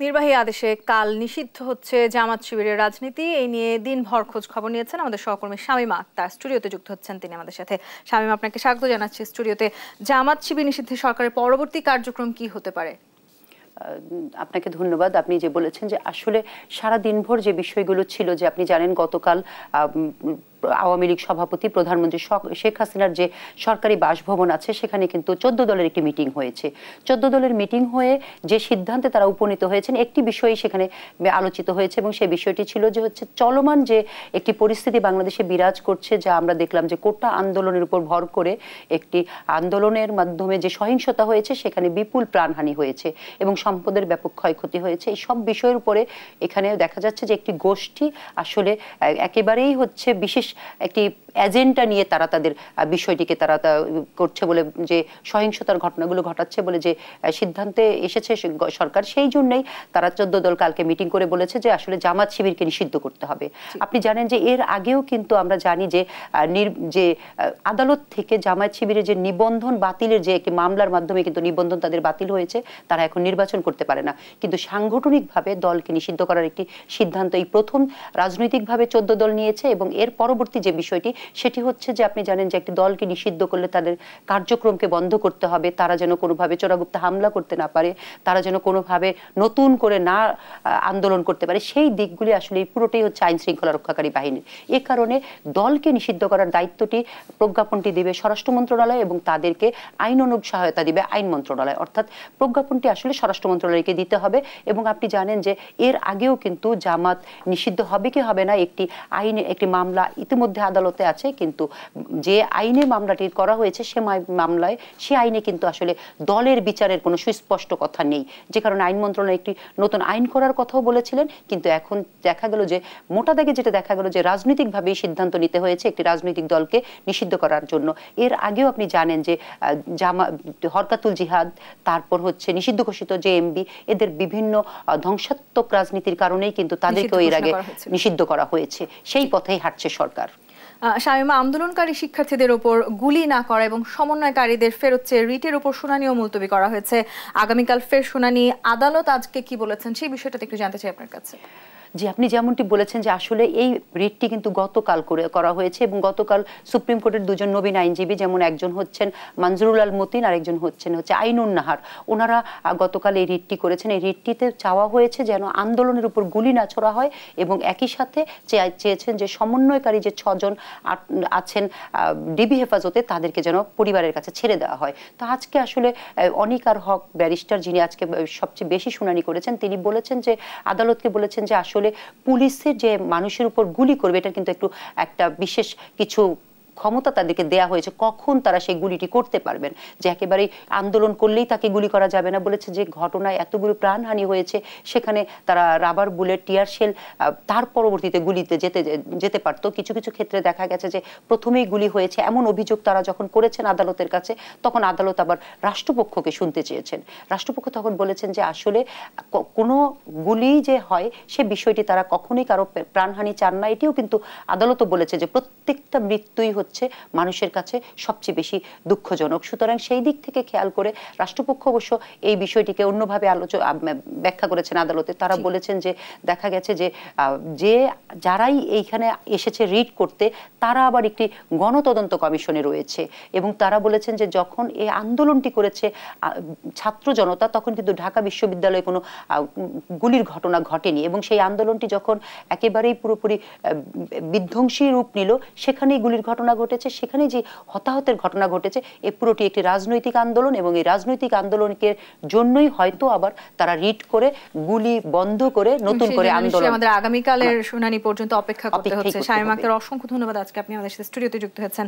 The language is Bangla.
নির্বাহী আদেশে কাল নিষিদ্ধ হচ্ছে জামাত শিবিরের রাজনীতি। এই নিয়ে দিনভর খোঁজ খবর নিয়েছেন আমাদের সহকর্মী শামীমা আক্তার। স্টুডিওতে যুক্ত হচ্ছেন তিনি আমাদের সাথে। শামীমা, আপনাকে স্বাগত জানাচ্ছি স্টুডিওতে। জামাত শিবির নিষিদ্ধে সরকারের পরবর্তী কার্যক্রম কি হতে পারে? আপনাকে ধন্যবাদ। আপনি যে বলেছেন যে আসলে সারা দিনভর যে বিষয়গুলো ছিল, যে আপনি জানেন গতকাল আওয়ামী লীগ সভাপতি প্রধানমন্ত্রী শেখ হাসিনার যে সরকারি বাসভবন আছে সেখানে কিন্তু 14 দলের একটি মিটিং হয়েছে। 14 দলের মিটিং হয়ে যে সিদ্ধান্তে তারা উপনীত হয়েছেন একটি বিষয় সেখানে আলোচিত হয়েছে, এবং সেই বিষয়টি ছিল যে হচ্ছে চলমান যে একটি পরিস্থিতি বাংলাদেশে বিরাজ করছে, যা আমরা দেখলাম যে কোটা আন্দোলনের উপর ভর করে একটি আন্দোলনের মাধ্যমে যে সহিংসতা হয়েছে সেখানে বিপুল প্রাণহানি হয়েছে এবং সম্পদের ব্যাপক ক্ষয়ক্ষতি হয়েছে। এই সব বিষয়ের উপরে এখানে দেখা যাচ্ছে যে একটি গোষ্ঠী আসলে একেবারেই হচ্ছে বিশেষ একটি এজেন্ডা নিয়ে তারা তাদের বিষয়টিকে তারা করছে বলে, যে সহিংসতার ঘটনাগুলো ঘটাচ্ছে বলে যে সিদ্ধান্তে এসেছে সরকার, সেই জন্যই তারা 14 দল কালকে মিটিং করে বলেছে যে আসলে জামাত শিবিরকে নিষিদ্ধ করতে হবে। আপনি জানেন যে এর আগেও কিন্তু আমরা জানি যে আদালত থেকে জামাত শিবিরের যে নিবন্ধন বাতিলের যে একটি মামলার মাধ্যমে কিন্তু নিবন্ধন তাদের বাতিল হয়েছে, তারা এখন নির্বাচন করতে পারে না। কিন্তু সাংগঠনিকভাবে দলকে নিষিদ্ধ করার একটি সিদ্ধান্ত এই প্রথম রাজনৈতিকভাবে 14 দল নিয়েছে। এবং এর পরবর্তী যে বিষয়টি সেটি হচ্ছে যে আপনি জানেন যে একটি দলকে নিষিদ্ধ করলে তাদের কার্যক্রমকে বন্ধ করতে হবে, তারা যেন কোনোভাবে চোরাগুপ্ত হামলা করতে না পারে, তারা যেন কোনোভাবে নতুন করে না আন্দোলন করতে পারে। সেই দিকগুলি আসলে পুরোটাই হচ্ছে আইন শৃঙ্খলা রক্ষাকারী বাহিনীর। এ কারণে দলকে নিষিদ্ধ করার দায়িত্বটি প্রজ্ঞাপনটি দেবে স্বরাষ্ট্র মন্ত্রণালয় এবং তাদেরকে আইন অনুগ সহায়তা দিবে আইন মন্ত্রণালয়, অর্থাৎ প্রজ্ঞাপনটি আসলে স্বরাষ্ট্র মন্ত্রণালয়কে দিতে হবে। এবং আপনি জানেন যে এর আগেও কিন্তু জামাত নিষিদ্ধ হবে কি হবে না একটি মামলা ইতিমধ্যে আদালতে আছে, কিন্তু যে আইনে মামলাটি করা হয়েছে সে মামলায় সে আইনে কিন্তু আসলে দলের বিচারের কোনো সুস্পষ্ট কথা নেই, যে কারণে আইন মন্ত্রণালয় একটি নতুন আইন করার কথাও বলেছিলেন। কিন্তু এখন দেখা গেল যে মোটা দাগে যেটা দেখা গেল যে রাজনৈতিকভাবে সিদ্ধান্ত নিতে হয়েছে একটি রাজনৈতিক দলকে নিষিদ্ধ করার জন্য। এর আগেও আপনি জানেন যে হরকাতুল জিহাদ, তারপর হচ্ছে নিষিদ্ধ ঘোষিত জেএমবি, এদের বিভিন্ন ধ্বংসাত্মক রাজনীতির কারণেই কিন্তু তাদেরকেও এর আগে নিষিদ্ধ করা হয়েছে। সেই পথেই হাঁটছে সরকার। শামীমা, আন্দোলনকারী শিক্ষার্থীদের উপর গুলি না করা এবং সমন্বয়কারীদের ফেরত চেয়ে রিটের উপর শুনানিও মুলতবি করা হয়েছে। আগামীকাল ফের শুনানি। আদালত আজকে কি বলেছেন সেই বিষয়টা একটু জানতে চাই আপনার কাছে। জি, আপনি যেমনটি বলেছেন যে আসলে এই রিটটি কিন্তু গতকাল করা হয়েছে এবং গতকাল সুপ্রিম কোর্টের দুজন নবীন আইনজীবী, যেমন একজন হচ্ছেন মঞ্জুরুল আল মতিন আর একজন হচ্ছে আইনুন নাহার, ওনারা গতকাল এই রিটটি করেছেন। এই রিটটিতে চাওয়া হয়েছে যেন আন্দোলনের উপর গুলি না ছোড়া হয় এবং একই সাথে চেয়েছেন যে সমন্বয়কারী যে 6 জন আছেন ডিবি হেফাজতে তাদেরকে যেন পরিবারের কাছে ছেড়ে দেওয়া হয়। তো আজকে আসলে অনিকার হক ব্যারিস্টার, যিনি আজকে সবচেয়ে বেশি শুনানি করেছেন, তিনি বলেছেন যে আদালতকে বলেছেন যে আসলে পুলিশের যে মানুষের উপর গুলি করবে এটা কিন্তু একটা বিশেষ কিছু ক্ষমতা তাদেরকে দেয়া হয়েছে, কখন তারা সেই গুলিটি করতে পারবেন, যে একেবারেই আন্দোলন করলেই তাকে গুলি করা যাবে না। বলেছে যে ঘটনায় এতগুলো প্রাণহানি হয়েছে, সেখানে তারা রাবার বুলেট, টিয়ার শেল, তার পরবর্তীতে গুলিতে যেতে পারতো। কিছু কিছু ক্ষেত্রে দেখা গেছে যে প্রথমেই গুলি হয়েছে এমন অভিযোগ তারা যখন করেছেন আদালতের কাছে, তখন আদালত আবার রাষ্ট্রপক্ষকে শুনতে চেয়েছেন। রাষ্ট্রপক্ষ তখন বলেছেন যে আসলে কোনো গুলি যে হয় সে বিষয়টি তারা কখনোই কারো প্রাণহানি চান না। এটিও কিন্তু আদালতও বলেছে যে প্রত্যেকটা মৃত্যুই হচ্ছে মানুষের কাছে সবচেয়ে বেশি দুঃখজনক। সুতরাং সেই দিক থেকে খেয়াল করে রাষ্ট্রপক্ষ অবশ্য এই বিষয়টিকে অন্যভাবে ব্যাখ্যা করেছেন আদালতে। তারা বলেছেন যে দেখা গেছে যে যারাই এইখানে এসেছে রিট করতে তারা আবার একটি গণতদন্ত কমিশনে রয়েছে, এবং তারা বলেছেন যে যখন এই আন্দোলনটি করেছে ছাত্র জনতা তখন কিন্তু ঢাকা বিশ্ববিদ্যালয়ে কোনো গুলির ঘটনা ঘটেনি, এবং সেই আন্দোলনটি যখন একেবারেই পুরোপুরি বিধ্বংসী রূপ নিল সেখানেই গুলির ঘটনা ঘটেছে, সেখানে যে হতাহতের ঘটনা ঘটেছে। এ পুরোটি একটি রাজনৈতিক আন্দোলন, এবং এই রাজনৈতিক আন্দোলনের জন্যই হয়তো আবার তারা রিট করে গুলি বন্ধ করে নতুন করে আন্দোলন। আমাদের আগামীকালের শুনানি পর্যন্ত অপেক্ষা করতে হচ্ছে। শামীমা আক্তার, অসংখ্য ধন্যবাদ। আজকে আপনি আমাদের সাথে স্টুডিওতে যুক্ত হয়েছেন।